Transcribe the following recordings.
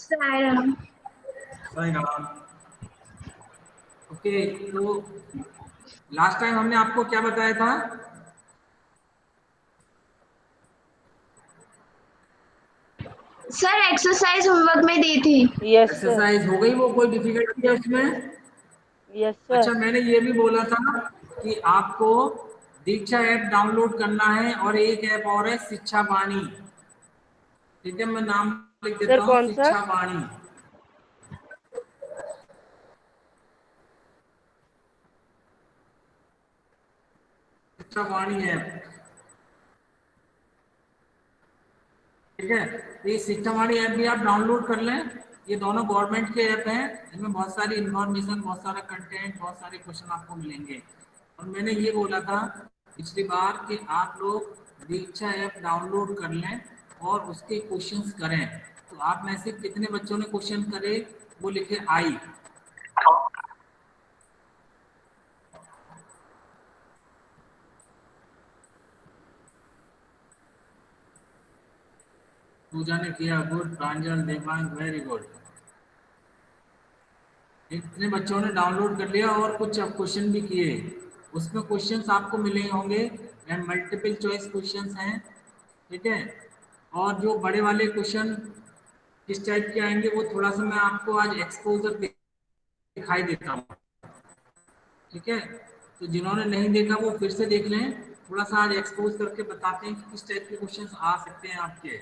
Siren. सही नाम। Okay, तो लास्ट टाइम हमने आपको क्या बताया था? सर एक्सरसाइज होमवर्क में दी थी। Yes sir. एक्सरसाइज हो गई, वो कोई डिफिकल्टी है उसमें? Yes sir. अच्छा, मैंने ये भी बोला था कि आपको दीक्षा ऐप डाउनलोड करना है और एक ऐप और है शिक्षा वाणी। ठीक है, मैं नाम लिख सर देता हूँ, कौन सा? शिक्षा वाणी। शिक्षा वाणी ऐप, ठीक है। तो ये शिक्षा वाणी ऐप भी आप डाउनलोड कर लें। ये दोनों गवर्नमेंट के ऐप हैं, इनमें बहुत सारी इंफॉर्मेशन, बहुत सारा कंटेंट, बहुत सारे क्वेश्चन आपको मिलेंगे। और मैंने ये बोला था पिछली बार कि आप लोग दीक्षा ऐप डाउनलोड कर लें और उसके क्वेश्चंस करें। तो आप में से कितने बच्चों ने क्वेश्चन करे वो लिखे आई। पूजा ने किया, गुड। प्रांजल, देवांग, वेरी गुड। इतने बच्चों ने डाउनलोड कर लिया और कुछ क्वेश्चन भी किए। उसमें क्वेश्चंस आपको मिले होंगे, मल्टीपल चॉइस क्वेश्चंस हैं, ठीक है। और जो बड़े वाले क्वेश्चन किस टाइप के आएंगे वो थोड़ा सा मैं आपको आज एक्सपोजर दिखाई देता हूँ, ठीक है। तो जिन्होंने नहीं देखा वो फिर से देख लें, थोड़ा सा आज एक्सपोज करके बताते हैं कि किस टाइप के क्वेश्चंस आ सकते हैं आपके।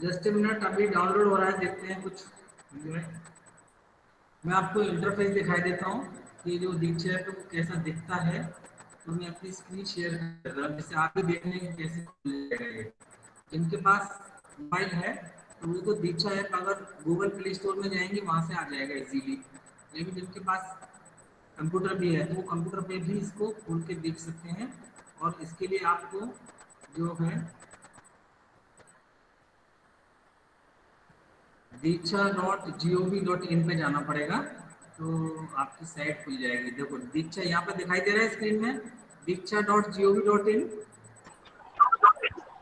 जस्ट मिनट, अभी डाउनलोड हो रहा है, देखते हैं कुछ। मैं आपको इंटरफेस दिखाई देता हूँ कि जो दीक्षा ऐप है वो कैसा दिखता है। तो मैं अपनी स्क्रीन शेयर कर रहा हूँ, जैसे आप भी देखने की कैसे खुलेगा ये। जिनके पास मोबाइल है तो वो तो दीक्षा ऐप अगर गूगल प्ले स्टोर में जाएंगे वहाँ से आ जाएगा इजीली। लेकिन जिनके पास कंप्यूटर भी है तो वो कंप्यूटर पे भी इसको खोल के देख सकते हैं। और इसके लिए आपको जो है दीक्षा.gov.in पे जाना पड़ेगा, तो आपकी साइट खुल जाएगी। देखो दीक्षा यहाँ पे दिखाई दे रहा है स्क्रीन में, दीक्षा.gov.in।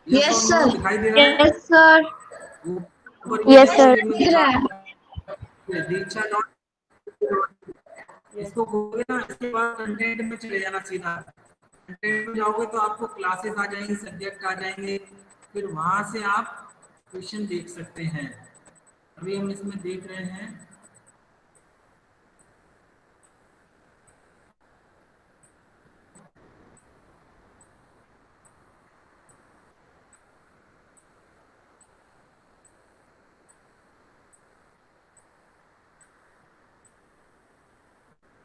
यस यस और नो सर। दिखाई दे रहा है? Yes sir. ऊपर ये यस देखो सर। स्क्रीन में दिख दिखा रहा है। दीक्षा डॉट। इसको खोलोगे ना, इसके बाद कंटेंट में चले जाना सीधा। कंटेंट में जाओगे तो आपको क्लासेस आ जाएंगे, सब्जेक्ट आ जाएंगे, फिर वहां से आप क्वेश्चन देख सकते हैं। अभी हम इसमें देख रहे हैं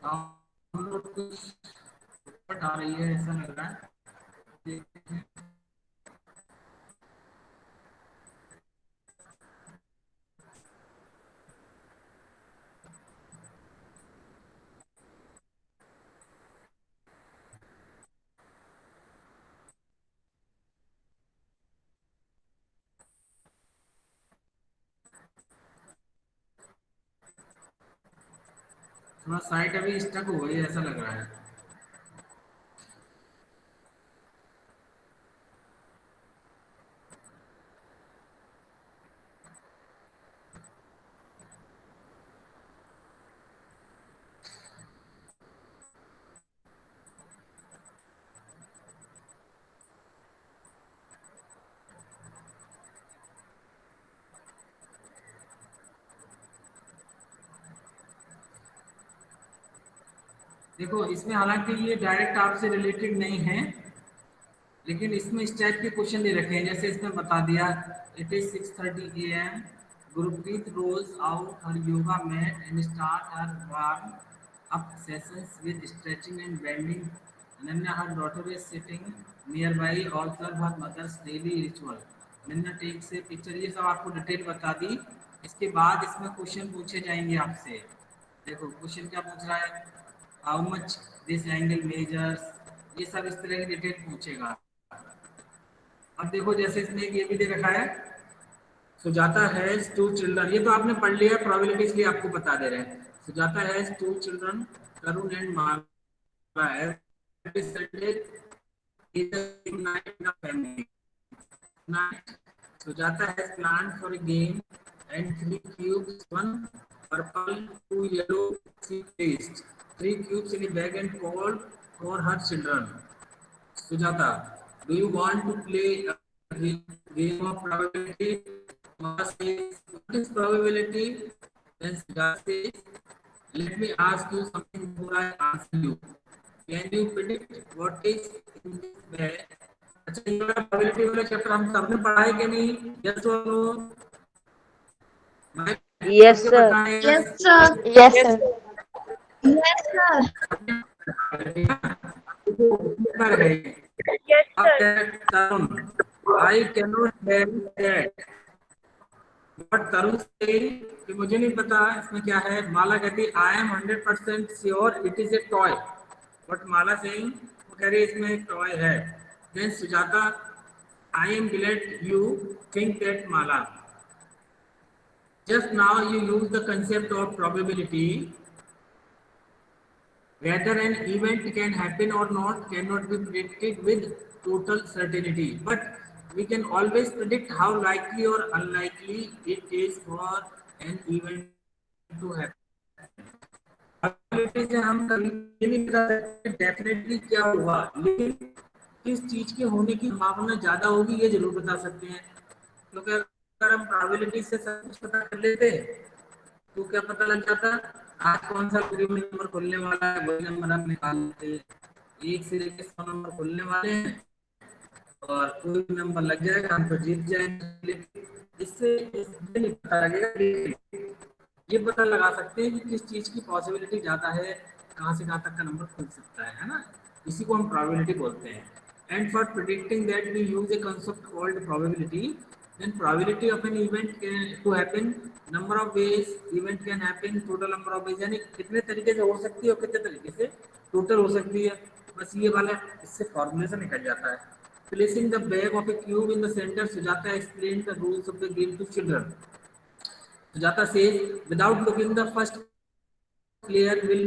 डाउनलोड कुछ आ रही है ऐसा लग रहा है, देखते हैं। थोड़ा साइट अभी स्टक हो गई ऐसा लग रहा है। देखो इसमें हालांकि ये डायरेक्ट आपसे रिलेटेड नहीं है, लेकिन इसमें इस टाइप के क्वेश्चन दे रखे हैं, जैसे इसमें बता दिया it is 6:30 AM, Gurpreet rolls out her yoga mat and start her warm up sessions with stretching and bending, Nanna her daughter is sitting near by observe her mother's daily ritual, Nanna takes picture, ये सब आपको detail बता दी। इसके बाद इसमें question पूछे जाएंगे आपसे। देखो क्वेश्चन क्या पूछ रहा है, how much this angle measures, ये सब इस तरह की डिटेल पूछेगा। अब देखो जैसे इसमें एक ये भी दे रखा है, सुजाता हैज टू चिल्ड्रन, ये तो आपने पढ़ लिया, प्रोबेबिलिटी इसलिए आपको बता दे रहे हैं। Sujata has two children Tarun and Mala, every Sunday is a big night in the family. Night, Sujata has planned for a game and 3 cubes, one purple, two yellow, three placed. 3 cubes in a bag and called for her children. Sujata, do you want to play a game of probability? Mama says, what is probability? Then Sujata says, let me ask you something before I answer you. Can you predict what is in this bag? अच्छा, ये वाला probability वाला chapter हम सबने पढ़ा है कि नहीं? Yes or no? मैं Yes, सबके sir. बताएं Yes, yes। sir. Yes, sir. Yes, sir. पर है Yes, अब Tarun, I cannot tell that but Tarun says कि मुझे नहीं पता इसमें क्या है। माला कहती I am 100% sure it is a toy, but Mala says वो कह रही है इसमें एक टॉय है। Then Sujata, I am glad you think that Mala, just now you use the concept of probability, whether an event can happen or not cannot be predicted with total certainty, but we can always predict how likely or unlikely it is for an event to happen. Probability से हम कभी ये नहीं बता सकते definitely क्या हुआ, लेकिन किस चीज के होने की संभावना ज्यादा होगी ये जरूर बता सकते हैं। क्योंकि अगर हम प्रोबेबिलिटी से सब कुछ पता कर लेते तो क्या पता लग जाता आज कौन सा एग्रीमेंट नंबर खुलने वाला है, वही नंबर हम निकाल लेते। एक से लेकर 100 नंबर खुलने वाले हैं और कोई भी नंबर लग जाएगा हम तो जीत जाएंगे। इससे इससे नहीं पता लगेगा, ये पता लगा सकते हैं कि किस चीज की पॉसिबिलिटी ज्यादा है, कहाँ से कहाँ तक का नंबर खुल सकता है ना। इसी को हम प्रोबेबिलिटी बोलते हैं। And for predicting that we use a concept called probability. Then probability of an event to happen, number of ways event can happen, total number of ways, यानी कितने तरीके से हो सकती है और कितने तरीके से टोटल हो सकती है। बस ये वाला इससे फॉर्मूले से निकल जाता है। Placing the bag of a cube in the centre, Sujata explain the rules of the game to children. Sujata says, without looking, the first player will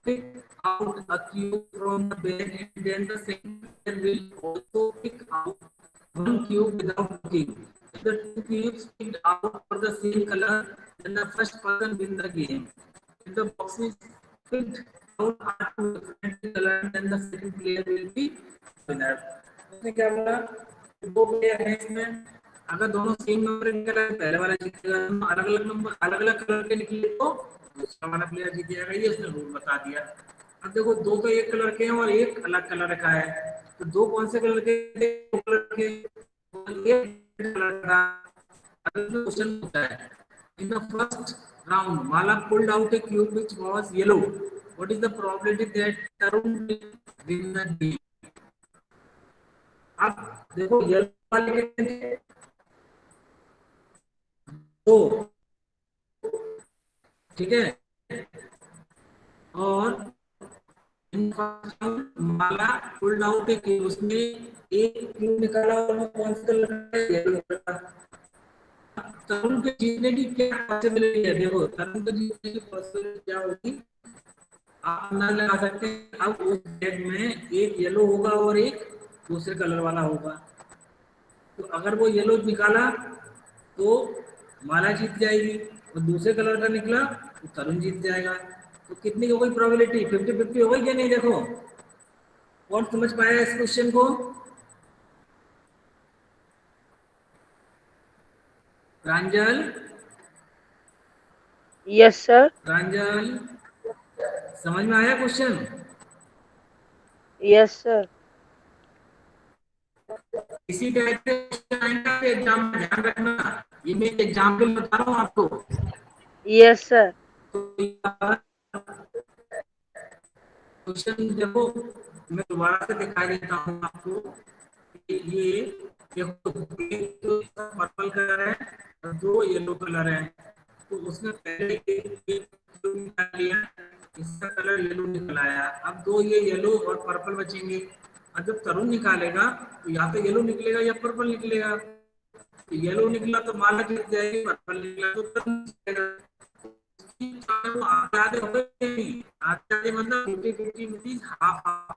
pick out a cube from the bag, and then the second player will also pick out one cube without looking. If the two cubes picked out for the same color, then the first person win the game. If the boxes picked out are two different colors, then the second player will be winner. उसने क्या बोला, दो player हैं इसमें, अगर दोनों same number निकला है पहले वाला जीतेगा, अलग अलग नंबर अलग अलग कलर के निकले तो दूसरा वाला प्लेयर जीत जाएगा। ये उसने रूल बता दिया। अब देखो दो तो एक कलर के हैं और एक अलग कलर का है, तो दो कौन से कलर के, दो कलर के, एक कलर का। क्वेश्चन होता है, in the first round Mala pulled out A cube which was yellow, what is the probability that Tarun will win the game. अब देखो येलो वाले के दो, ठीक है, और माला पुल्ड आउट एक, उसने एक क्यूब निकाला और वो कौन सा कलर का है, येलो कलर का। तरुण के जीतने की क्या पॉसिबिलिटी है, देखो तरुण के जीतने की पॉसिबिलिटी क्या होगी, आप अंदाज लगा सकते हैं। अब उस बैग में एक येलो होगा और एक दूसरे कलर वाला होगा, तो अगर वो येलो निकाला तो माला जीत जाएगी, और दूसरे कलर का निकला तो तरुण जीत जाएगा। तो कितनी हो गई प्रोबेबिलिटी? 50-50 हो गई क्या नहीं? देखो कौन समझ पाया इस क्वेश्चन को? प्रांजल, यस सर। प्रांजल, समझ में आया क्वेश्चन? Yes sir. इसी टाइप के क्वेश्चन आएंगे आपके एग्जाम में, ध्यान रखना। ये मैं एग्जाम्पल बता रहा हूँ आपको। Yes sir. तो क्वेश्चन देखो, मैं दोबारा से दिखा देता हूँ आपको। ये देखो, एक तो इसका पर्पल कलर है और दो येलो कलर है, तो उसमें पहले एक निकाल लिया, इसका कलर येलो निकल आया। अब दो ये येलो और पर्पल बचेंगे। और जब तरुण निकालेगा तो या तो येलो निकलेगा या पर्पल निकलेगा। तो येलो निकला तो माला जीत जाएगी, पर्पल निकला तो तरुण जीतेगा। आधे हो गए, आधे मतलब 50-50 मींस हाफ हाफ,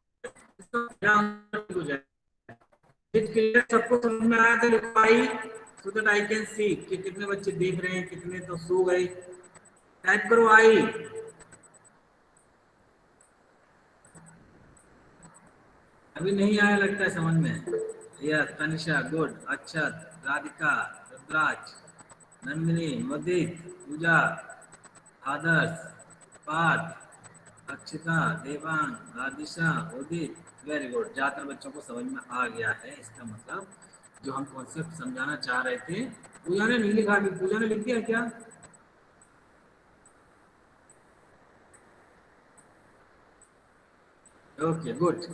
इसका क्या हो जाएगा? It clear? सबको समझ में आया था? लिखो आई, so that I can see कि कितने बच्चे देख रहे हैं, कितने तो सो गए। टाइप करो आई। अभी नहीं आया लगता है समझ में। Yes Tanisha, good. Akshat, Radhika, Rudraj, Nandini, Mudit, Pooja, Adarsh, Parth, Akshita, Devang, Radhisha, Udit, very good. ज्यादातर बच्चों को समझ में आ गया है। इसका मतलब जो हम कॉन्सेप्ट समझाना चाह रहे थे, पूजा ने नहीं लिखा। पूजा ने लिख दिया क्या? ओके गुड,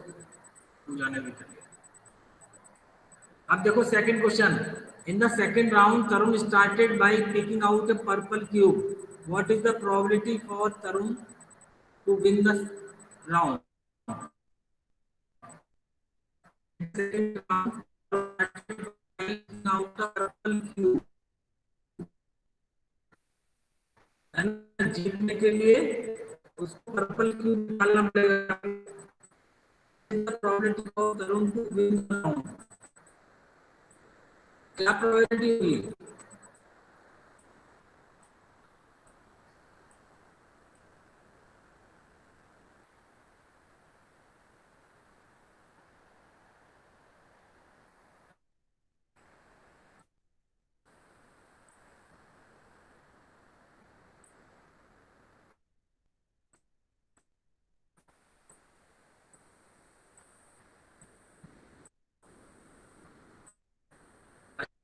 पूजा ने भी कर लिया। अब देखो second question. In the second round Tarun started by picking out a purple cube. What is the probability for Tarun to win the round? Second round, picking out the purple cube, है जीतने के लिए उसको पर्पल क्यूब निकालना पड़ेगा। Probability of Tarun to win the round, क्या probability होगी?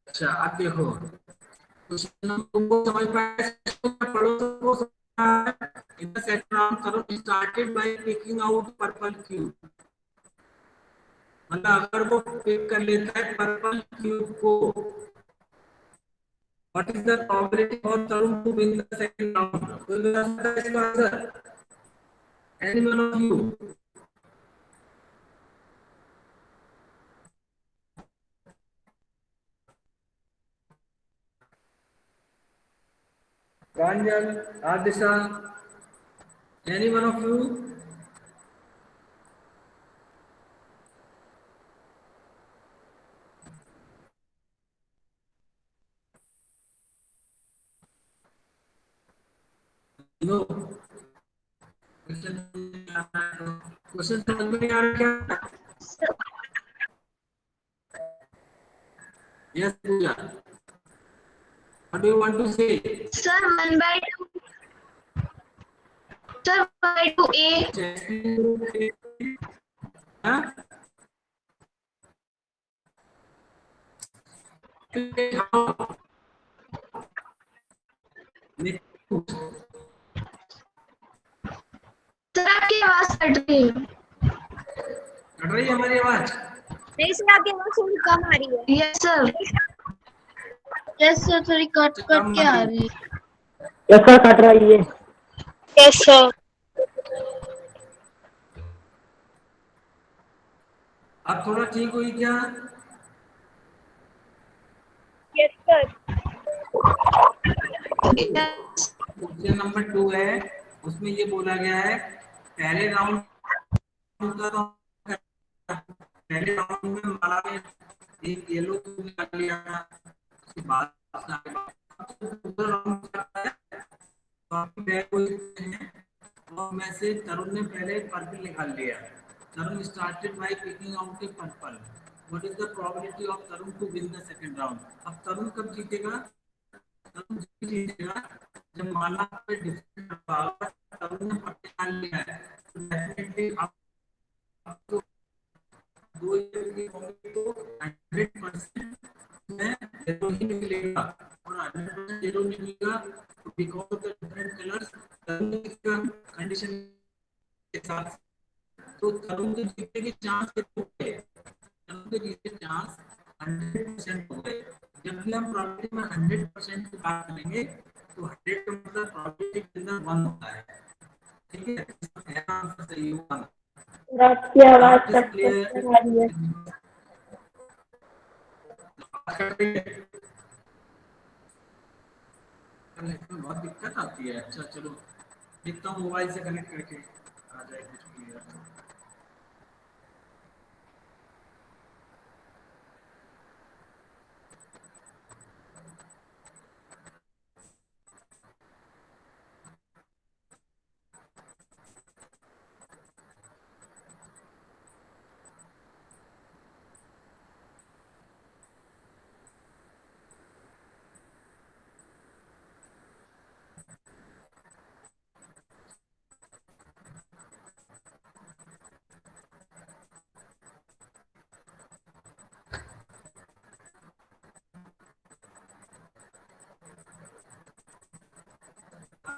अच्छा अब देखो, क्वेश्चन तुमको समझ पाए? पढ़ो सबको इन the second round Tarun started by picking out purple cube. मतलब अगर वो पिक कर लेता है पर्पल क्यूब को, what is the probability for Tarun to win the second round? कोई बता सकता है इसका answer? Any one of you? Pranjal, Adisha, any one of you? No. Question समझ में नहीं आ रहा क्या? Yes, Pooja. What do you want to say? Sir, 1/2. Sir, 1/2 A. हाँ? सर आपकी आवाज कट रही है। कट रही है हमारी आवाज? नहीं सर, आपकी आवाज थोड़ी कम आ रही है। Yes sir. यस सर, थोड़ी कट कट के आ रही है। यस सर, कट रही है। Yes sir. अब थोड़ा ठीक हुई क्या? Yes sir. क्वेश्चन नंबर 2 है, उसमें ये बोला गया है पहले राउंड का तो पहले राउंड में माला ने एक येलो निकाल लिया था, उसके बाद दूसरा राउंड करता है बाकी बैक हो जाते हैं और में से तरुण ने पहले पर्पल निकाल लिया। Tarun started by picking out a purple. What is the probability of Tarun to win the second round? अब तरुण कब जीतेगा? तरुण जीतेगा जब माला पे डिफरेंट होगा, तरुण ने पर्पल निकाल लिया है तो डेफिनेटली अब तो दो ये होंगे तो 100% में जीरो ही निकलेगा और 100% जीरो निकलेगा तो because of the different colours Tarun का कंडीशन के साथ तो तरुण के जीतने के चांस कितने हो गए? तरुण के जीतने के चांस 100% हो गए। जब भी हम प्रोबेबिलिटी में 100% की बात करेंगे तो 100 का मतलब प्रोबेबिलिटी के अंदर 1 होता है, ठीक है? इसका पहला आंसर सही होगा। आपकी आवाज कट कट आ रही है। बहुत दिक्कत आती है। अच्छा चलो देखता हूँ मोबाइल से कनेक्ट करके आ जाए कुछ क्लियर।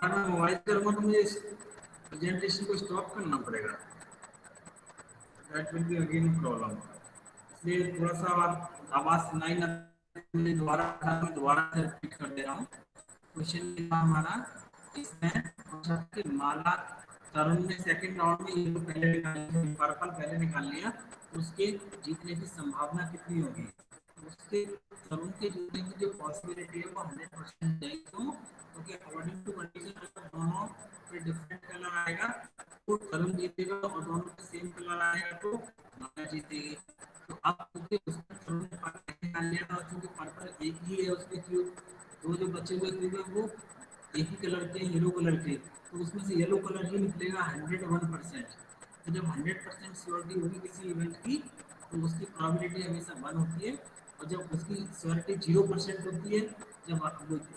अगर मैं मोबाइल करूँगा तो मुझे इस प्रेजेंटेशन को स्टॉप करना पड़ेगा। That will be again problem. इसलिए थोड़ा सा आवाज सुनाई ना मैं दोबारा से रिपीट कर दे रहा हूँ। क्वेश्चन था हमारा इसमें कि माला तरुण ने सेकंड राउंड में येलो पहले निकाल पर्पल पहले निकाल लिया, उसके जीतने की संभावना कितनी होगी? उसके तरुण के जीतने की जो पॉसिबिलिटी है वो 100% है। क्योंकि अकॉर्डिंग टू कंडीशन अगर दोनों पे डिफरेंट कलर आएगा तो तरुण जीतेगा और दोनों पे सेम कलर आएगा तो माला जीतेगी। तो अब क्योंकि उसमें तरुण ने पर्पल निकाल लिया था, क्योंकि पर्पल एक ही है उसके क्यूब, दो जो बचे हुए क्यूब है वो एक ही कलर के येलो कलर के, तो उसमें से येलो कलर ही निकलेगा 101%। तो जब 100% श्योरिटी होगी किसी इवेंट की तो उसकी प्रोबेबिलिटी हमेशा 1 होती है, और जब उसकी श्योरिटी 0% होती है, जब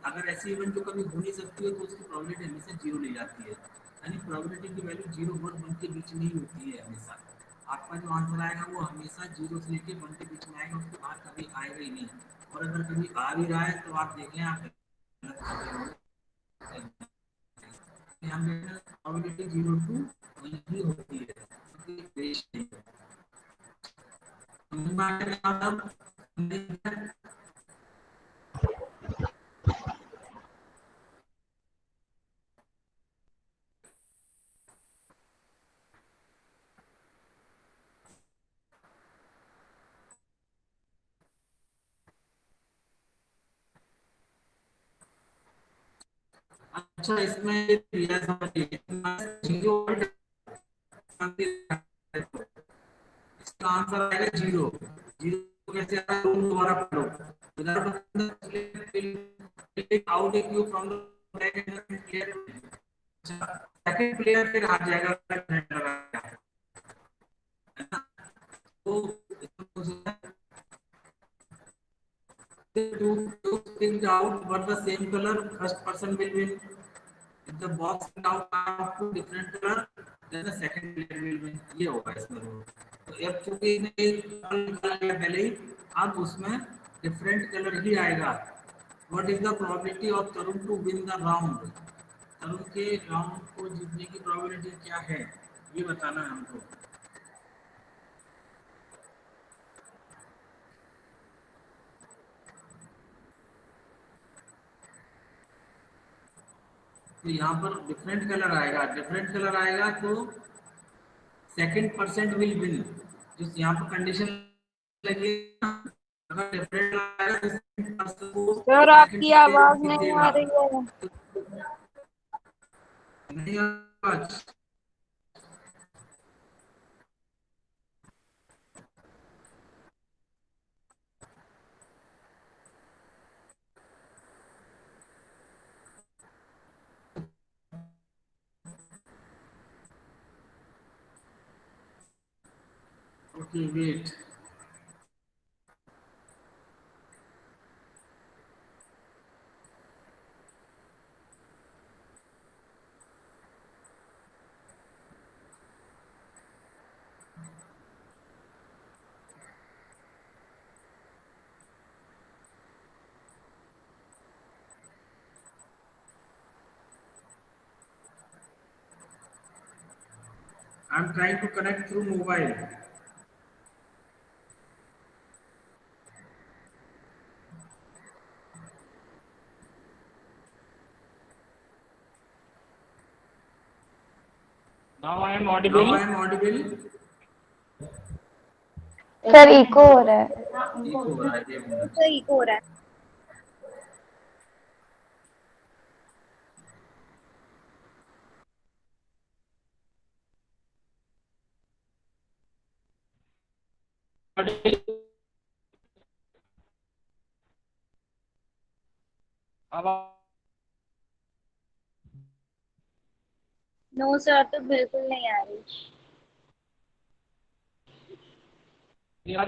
अगर ऐसी इवेंट जो कभी हो नहीं सकती है तो उसकी प्रोबेबिलिटी हमेशा 0 ले जाती है। यानी प्रोबेबिलिटी की वैल्यू 0 और 1 के बीच में ही होती है हमेशा। आपका जो आंसर आएगा वो हमेशा 0 से लेकर 1 के बीच में आएगा, उसके बाद कभी आएगा ही नहीं। और अगर कभी आ भी रहा है तो आप देख लें आप प्रोबेबिलिटी 0 to 1 ही होती है, अच्छा इसमें जीरो इसका आंसर आएगा 0। 0 कैसे आएगा दोबारा पढ़ो। आउट एक you from the player, second player फिर हार जाएगा तो two things out but the same color, first person will win. If the box now are two different color, then the second player will win. ये होगा इसमें rule. तो अब चूंकि निकाला गया पहले ही, अब उसमें डिफरेंट कलर ही आएगा। What is the probability of Tarun to win the round? तरुण के राउंड को जीतने की प्रोबेबिलिटी क्या है ये बताना है हमको। तो यहाँ पर डिफरेंट कलर आएगा तो सेकंड परसेंट विल विन। जो यहाँ पर कंडीशन लगी अगर डिफरेंट आएगा तो सर आपकी आवाज नहीं आ रही है। नहीं आवाज Okay, wait. I'm trying to connect through mobile. Now I am Now audible. I am audible. Sir echo हो रहा है। Echo हो रहा है, एक मिनट। सही हो रहा है। अब नो सर, तो बिल्कुल नहीं आ रही। अरे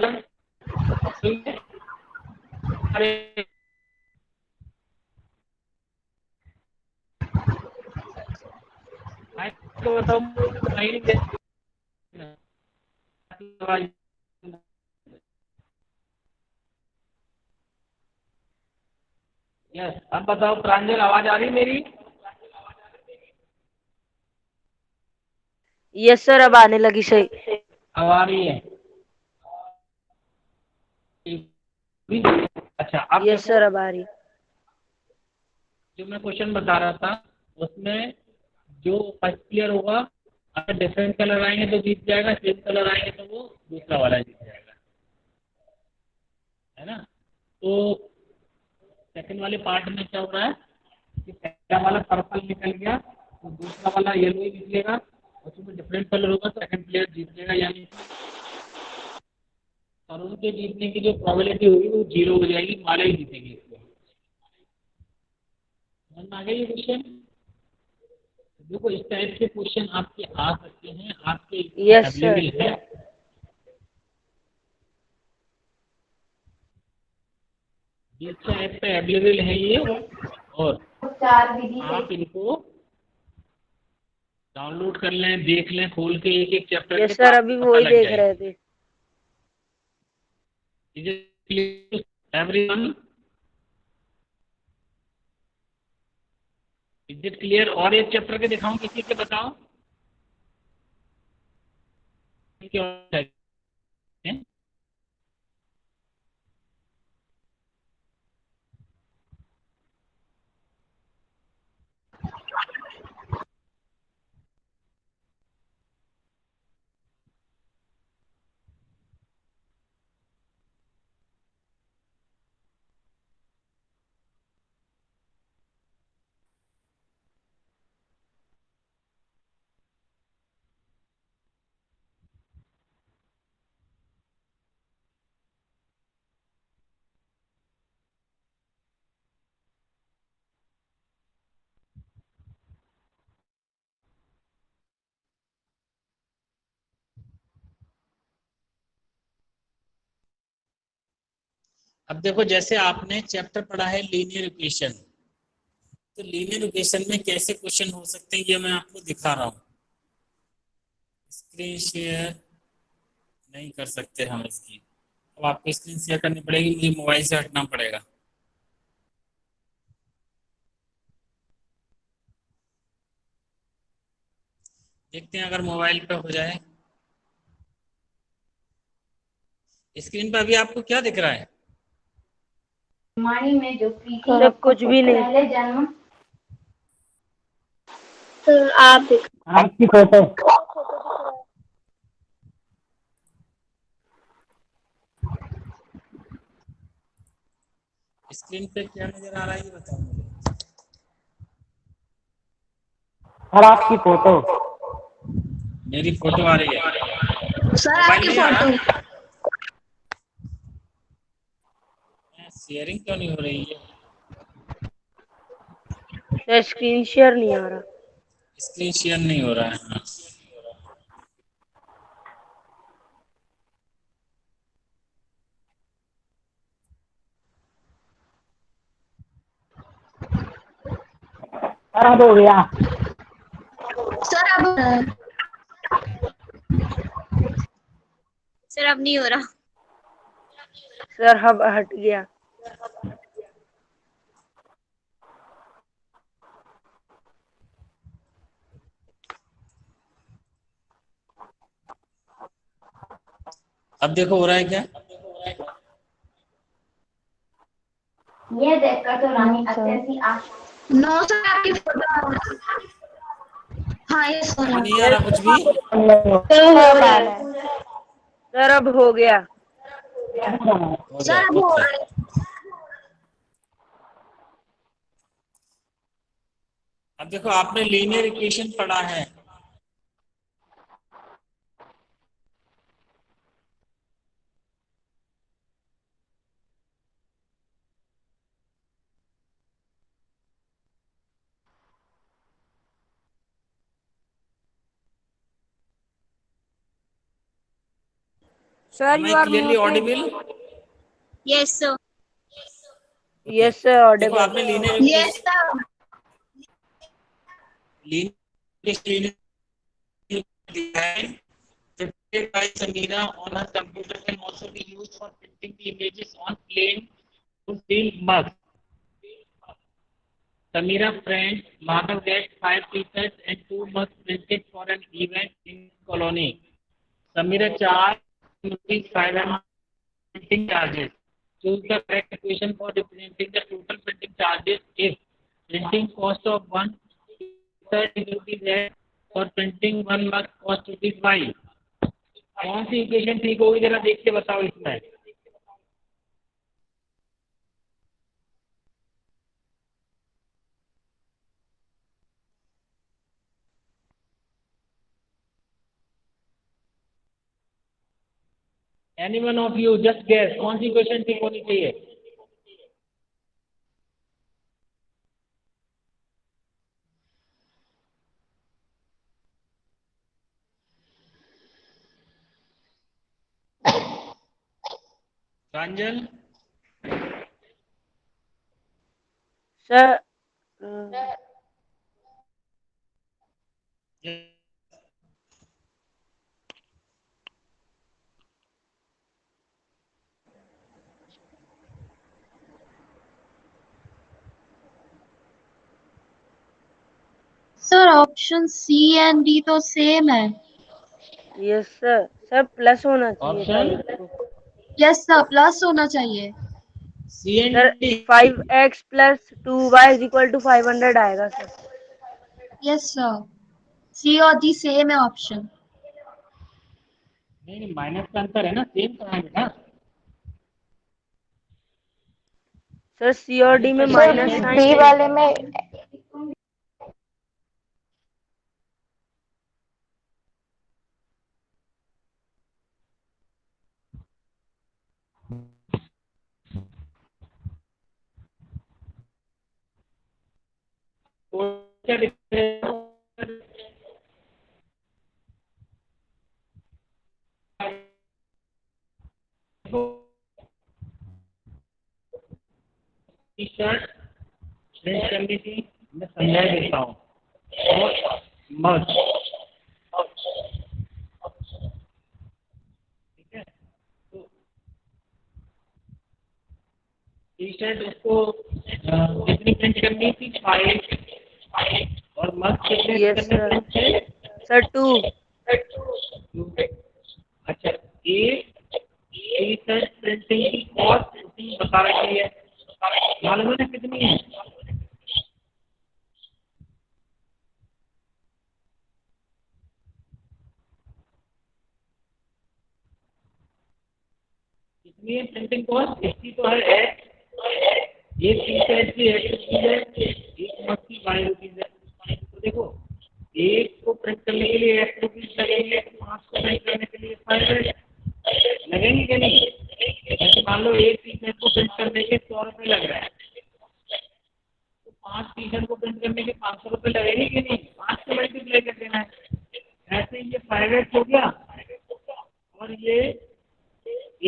मैं तो बताऊं नहीं दे यस। अब बताओ प्रांजल, आवाज आ रही मेरी? यस सर, अब आने लगी सही। अब आ रही है? अच्छा, अब यस सर, देखो, अब आ रही। जो मैं क्वेश्चन बता रहा था उसमें जो फर्स्ट प्लेयर होगा, अगर डिफरेंट कलर आएंगे तो जीत जाएगा, सेम कलर आएंगे तो वो दूसरा वाला जीत जाएगा, है ना? तो सेकंड वाले पार्ट में क्या हो रहा है कि पहला वाला पर्पल निकल गया तो दूसरा वाला येलो ही निकलेगा, उसमें डिफरेंट कलर होगा तो सेकंड प्लेयर जीतेगा, यानी तरुण के जीतने की जो प्रोबेबिलिटी होगी वो 0 हो जाएगी, माला ही जीतेगी इसको। समझ में आ गया ये क्वेश्चन? देखो, इस टाइप के क्वेश्चन आपके आ सकते हैं, आपके यस सर। अवेलेबल है। दीक्षा ऐप पे अवेलेबल है ये, और आप इनको डाउनलोड कर लें, देख लें, खोल के एक एक चैप्टर के, यस तो सर, आपको अभी पता वही लग देख जाएगा। रहे थे। Is it clear to everyone? Is it clear? और एक चैप्टर के दिखाऊं किसी के, बताओ क्या है? अब देखो, जैसे आपने चैप्टर पढ़ा है लीनियर इक्वेशन, तो लीनियर इक्वेशन में कैसे क्वेश्चन हो सकते हैं ये मैं आपको दिखा रहा हूँ। स्क्रीन शेयर नहीं कर सकते हम इसकी, अब आपको स्क्रीन शेयर करनी पड़ेगी, मुझे मोबाइल से हटना पड़ेगा। देखते हैं अगर मोबाइल पे हो जाए। स्क्रीन पे अभी आपको क्या दिख रहा है? में जो सर कुछ भी नहीं। पहले जन्म तो आप आपकी फोटो। स्क्रीन पे क्या नजर आ रहा है ये बताओ मुझे। और आपकी फोटो। मेरी फोटो आ रही है, सर मोबाइल आपकी नहीं आ रहा? फोटो। शेयरिंग क्यों नहीं हो रही है? सर स्क्रीन शेयर नहीं आ रहा। स्क्रीन शेयर नहीं हो रहा है। हाँ। अब हो गया। सर अब सर अब नहीं हो रहा। सर अब हट गया। अब देखो हो रहा है क्या? ये देखकर तो रानी अत्यंत आश्चर्य। नो सर आपकी फोटो। हाँ ये सर अब नहीं आ रहा कुछ भी? सर अब हो गया। हो सर गया, अब हो ओके। रहा है। अब देखो आपने लीनियर इक्वेशन पढ़ा है। Sir Am you I are clearly muted. audible? Yes sir. Okay. Yes sir देखो ऑडिबल। आपने linear yes sir. design prepared by Samira on her computer can also be used for printing the images on plain to seal mugs. Samira friend Madhav gets 5 t-shirts and 2 mugs printed for an event in colony. Samira charged rupees 500 printing charges. Choose the correct equation for representing the total printing charges if printing cost of one t-shirt is rupees X for printing one mug cost rupees Y. कौन सी equation ठीक होगी जरा देख के बताओ इसमें। Any one of you just guess कौन सी इक्वेशन ठीक होनी चाहिए। Pranjal sir sir option C and D तो सेम है। Yes sir. सर प्लस होना चाहिए था ऑप्शन एक तो। यस सर प्लस होना चाहिए। सी and sir D. 5x + 2y = 500 आएगा सर। यस सर सी और डी सेम है ऑप्शन। नहीं माइनस का अंतर है ना, सेम कराएंगे ना। सर सी और डी में माइनस डी साइन है। वाले में क्या difference? टी शर्ट प्रिंट करनी थी, मैं समझा देता हूँ। और मग ठीक है, तो टी शर्ट उसको कितनी प्रिंट करनी थी 5 और मग कितने यस करने सर। थे। सर 2। अच्छा एक टी शर्ट प्रिंटिंग की कॉस्ट उसने बता रखी है, मालूम है ना कितनी है। कितनी है प्रिंटिंग कॉस्ट, इसकी तो है एक्स, एक टी शर्ट की एक्स रुपीज है, एक मग की वाई रुपीज है। तो देखो एक को प्रिंट करने के लिए एक्स रुपीज लगेंगे, 5 को प्रिंट करने के लिए 500 लगेंगे कि नहीं। जैसे मान लो एक टी शर्ट को प्रिंट करने के 100 रुपये लग रहा है, तो 5 टी शर्ट को प्रिंट करने के 500 रुपये लगेंगे कि नहीं, 5 को मल्टीप्लाई कर देना है। ऐसे ही ये 500 हो गया और ये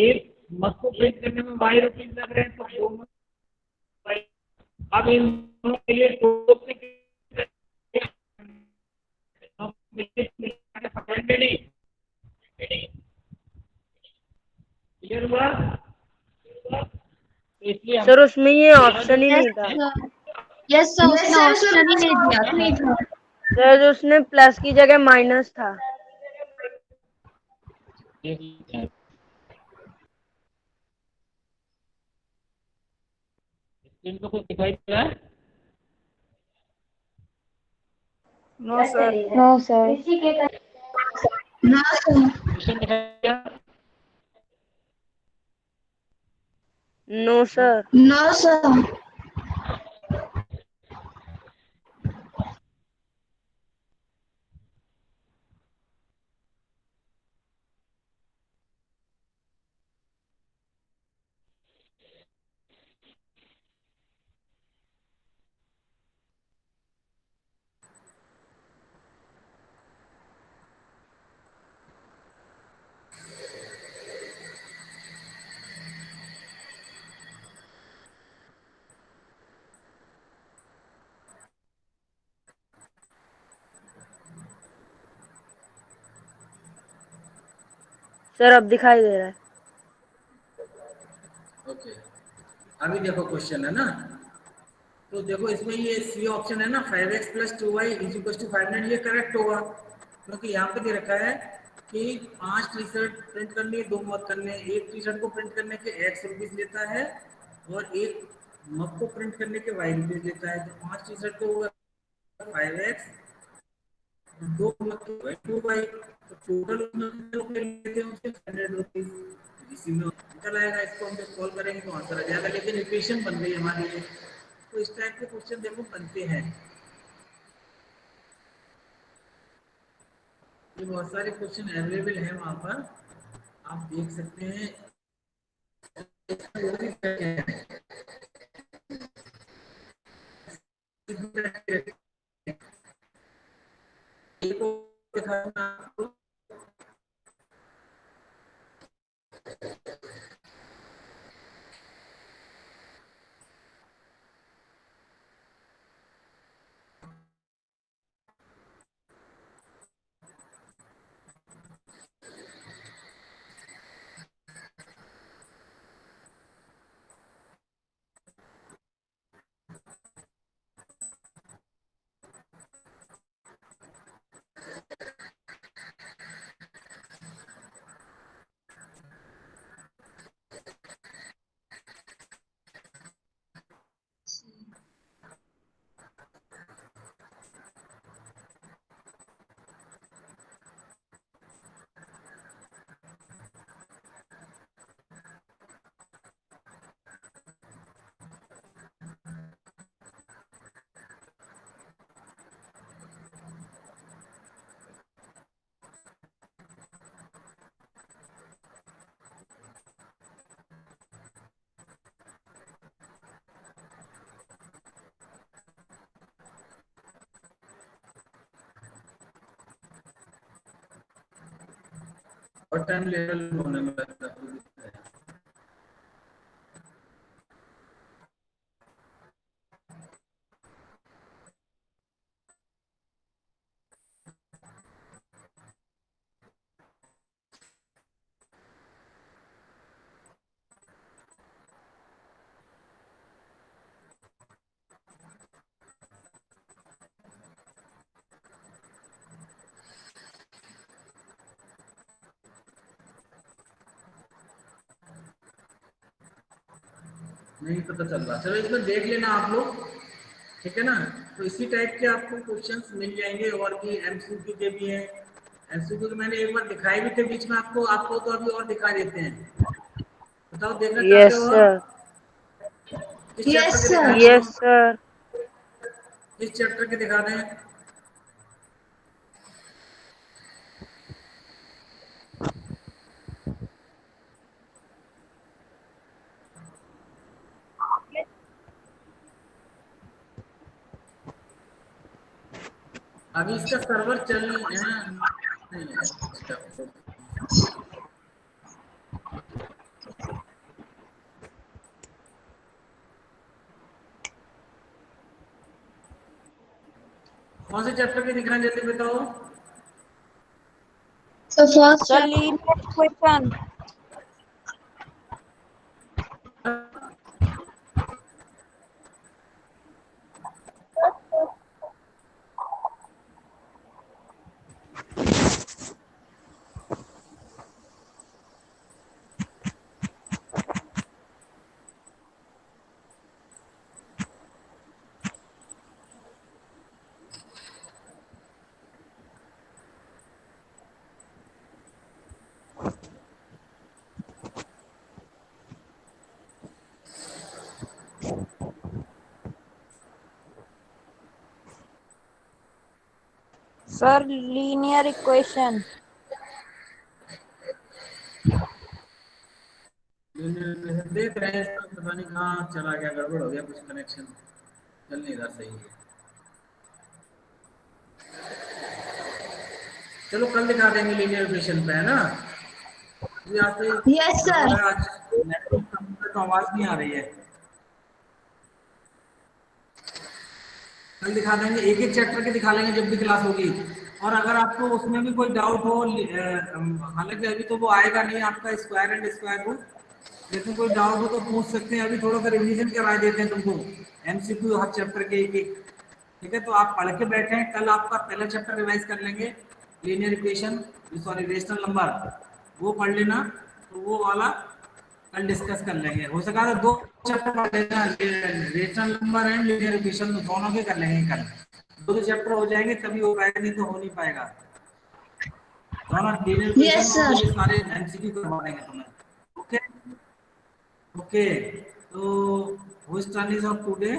एक मग को प्रिंट करने में वाई रुपीज लग रहे हैं, तो 2 मग। अब इन दोनों के लिए 2 से क्लियर हुआ? तो इसलिए सर उसमें ये ऑप्शन ही यस नहीं था सर, यस सर, उसने ऑप्शन ही नहीं दिया था। सर, उसने प्लस की जगह माइनस था। स्क्रीन पे कुछ दिखाई दे रहा है? No sir. No sir. इसी के ना सर। क्वेश्चन दिखाई दिया? No sir. No sir. Sir अब दिखाई दे रहा है। ओके, अभी देखो क्वेश्चन है ना, तो देखो इसमें ये सी ऑप्शन है ना, 5x plus 2y is equal to 500, ये करेक्ट होगा क्योंकि यहाँ पे दे रखा है कि 5 टी शर्ट प्रिंट करनी है, 2 मग करने हैं। एक टी शर्ट को प्रिंट करने के x रुपीज लेता है और एक मग को प्रिंट करने के y रुपीज लेता है। तो 5 टी शर्ट को 5x, 2 मग को 2y, तो टोटल लेते हैं उसके 100 रुपीज। इसी में निकल आएगा, इसको हम जब सॉल्व करेंगे तो आंसर आ जाएगा, लेकिन इक्वेशन बन गई हमारे लिए। तो इस टाइप के क्वेश्चन देखो बनते हैं, ये बहुत सारे क्वेश्चन अवेलेबल हैं वहाँ पर, आप देख सकते हैं। और टाइम लेवल होने में लगता है। नहीं पता चल रहा, चलो इसमें देख लेना आप लोग, ठीक है ना। तो इसी टाइप के आपको क्वेश्चंस मिल जाएंगे, और भी एमसीक्यू के भी हैं। एमसीक्यू के मैंने एक बार दिखाए भी थे बीच में आपको तो अभी और दिखा देते हैं। बताओ देखना चाहते यस हो और सर। किस यस चैप्टर के सर। दिखाएं यस बोलो, सर। किस चैप्टर के दिखा दें? अभी इसका सर्वर चल नहीं है। कौन से चैप्टर के दिख रहे हैं जल्दी बताओ। first Sir, linear equation. Sir, linear equation. देख रहे हैं इसका पता नहीं कहाँ चला गया, गड़बड़ हो गया, कुछ कनेक्शन चल नहीं रहा सही है। चलो कल दिखा देंगे लीनियर इक्वेशन पे, है ना। ये आज से Yes, sir. आज नेटवर्क तो आवाज नहीं आ रही है। कल दिखा देंगे, एक एक चैप्टर के दिखा लेंगे जब भी क्लास होगी। और अगर आपको उसमें भी कोई डाउट हो, हालांकि अभी तो वो आएगा नहीं आपका स्क्वायर एंड स्क्वायर रूट, लेकिन कोई डाउट हो तो पूछ सकते हैं। अभी थोड़ा सा रिवीजन करा देते हैं तुमको, एमसीक्यू हर चैप्टर के एक एक। ठीक है, तो आप पढ़ के बैठे हैं, कल आपका पहला चैप्टर रिवाइज कर लेंगे, linear equation, sorry rational number, वो पढ़ लेना। तो वो वाला कल डिस्कस कर लेंगे। हो सका तो 2 चैप्टर पढ़ लेना, rational number and linear equation दोनों के कर लेंगे कल। 2 चैप्टर हो जाएंगे तभी हो पाएगा, नहीं तो हो नहीं पाएगा। दोनों लीनियर Yes, इक्वेशन और sir. ये सारे एमसीक्यू करवा देंगे तुम्हें। ओके ओके, तो which turn is of today?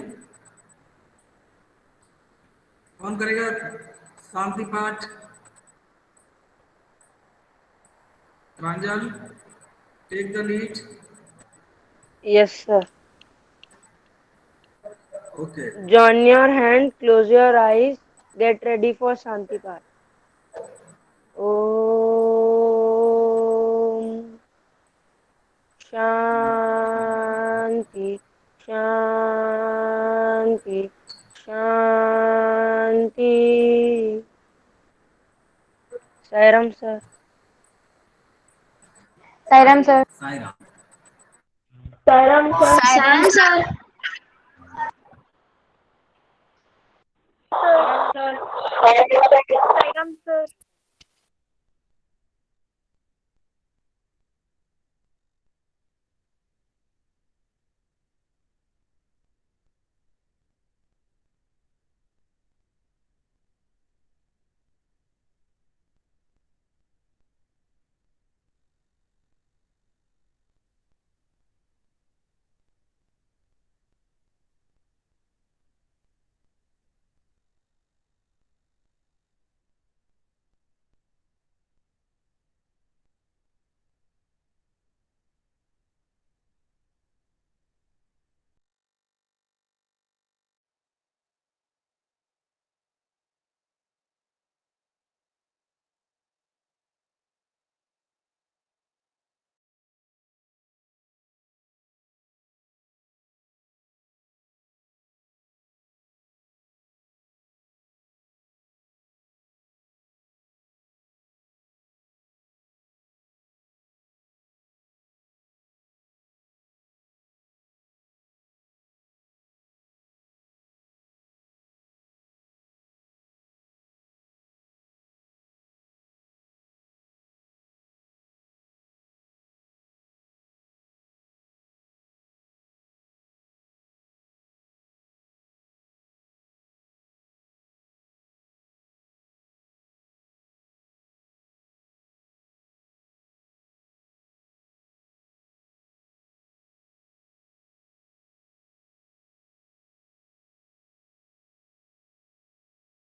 कौन करेगा शांति पाठ? Pranjal, take the lead. Yes, sir. Okay, Join your hand, close your eyes, get ready for Shanti Path. Om Shanti Shanti Shanti. Sairam, sir. Sairam sir. Sai Ram. Sairam sir. Saran, sir. Sairam, sir. Sairam, sir.